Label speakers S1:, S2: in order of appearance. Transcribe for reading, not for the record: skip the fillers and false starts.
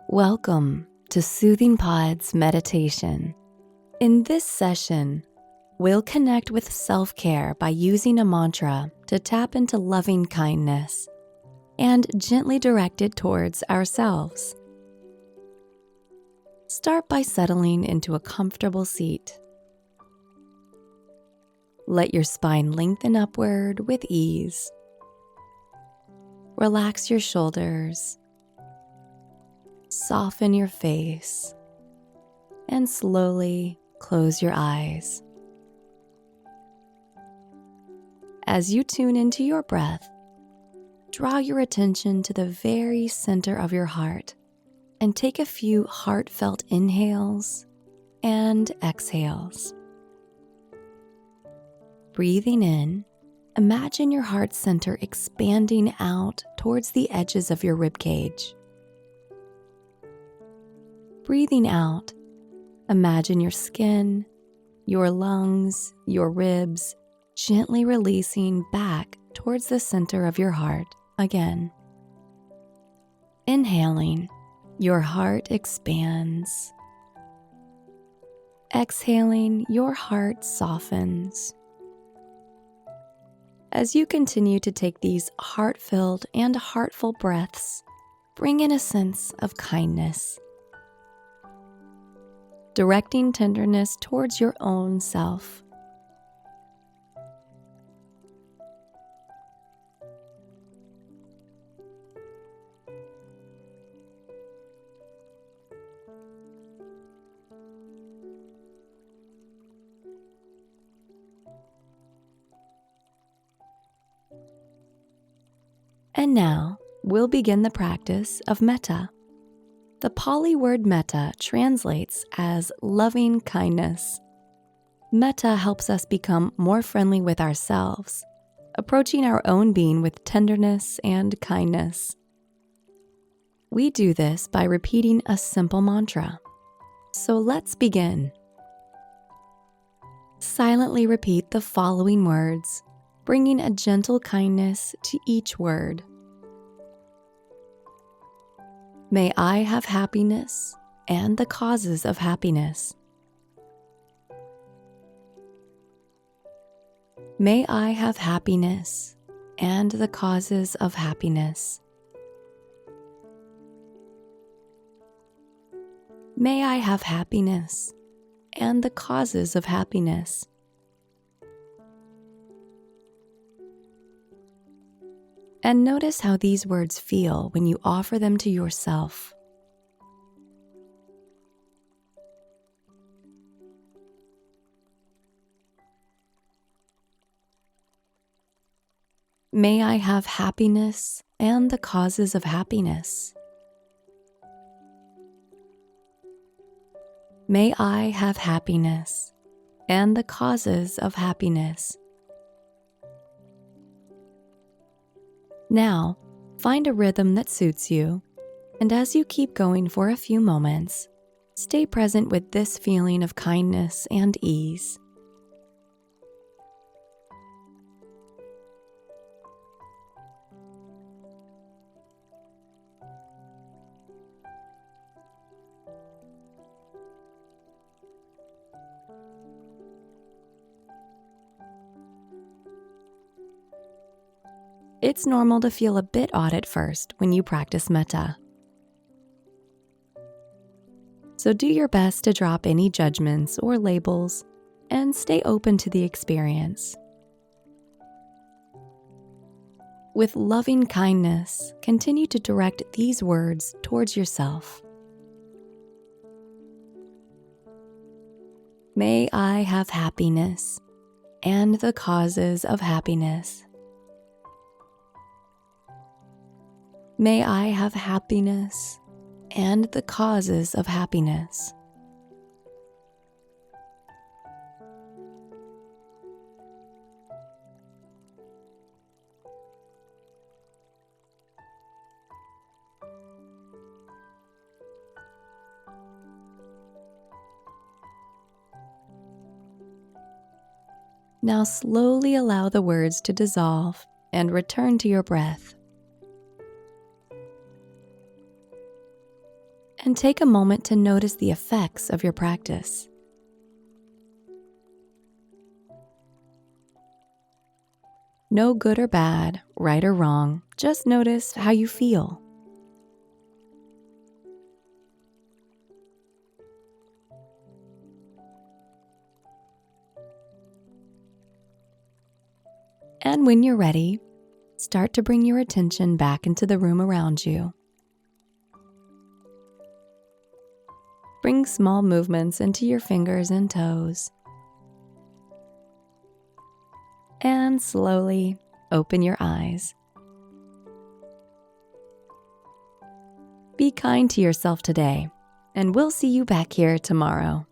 S1: Welcome to Soothing Pod's meditation. In this session, we'll connect with self-care by using a mantra to tap into loving kindness and gently direct it towards ourselves. Start by settling into a comfortable seat. Let your spine lengthen upward with ease. Relax your shoulders. Soften your face and slowly close your eyes. As you tune into your breath, draw your attention to the very center of your heart and take a few heartfelt inhales and exhales. Breathing in, imagine your heart center expanding out towards the edges of your ribcage. Breathing out, imagine your skin, your lungs, your ribs gently releasing back towards the center of your heart again. Inhaling, your heart expands. Exhaling, your heart softens. As you continue to take these heart-filled and heartful breaths, bring in a sense of kindness, directing tenderness towards your own self. And now, we'll begin the practice of Metta. The Pali word metta translates as loving kindness. Metta helps us become more friendly with ourselves, approaching our own being with tenderness and kindness. We do this by repeating a simple mantra. So let's begin. Silently repeat the following words, bringing a gentle kindness to each word. May I have happiness and the causes of happiness. May I have happiness and the causes of happiness. May I have happiness and the causes of happiness. And notice how these words feel when you offer them to yourself. May I have happiness and the causes of happiness. May I have happiness and the causes of happiness. Now, find a rhythm that suits you, and as you keep going for a few moments, stay present with this feeling of kindness and ease. It's normal to feel a bit odd at first when you practice metta. So do your best to drop any judgments or labels and stay open to the experience. With loving kindness, continue to direct these words towards yourself. May I have happiness and the causes of happiness. May I have happiness and the causes of happiness. Now slowly allow the words to dissolve and return to your breath. and take a moment to notice the effects of your practice. No good or bad, right or wrong, just notice how you feel. And when you're ready, start to bring your attention back into the room around you. Bring small movements into your fingers and toes. And slowly open your eyes. Be kind to yourself today, and we'll see you back here tomorrow.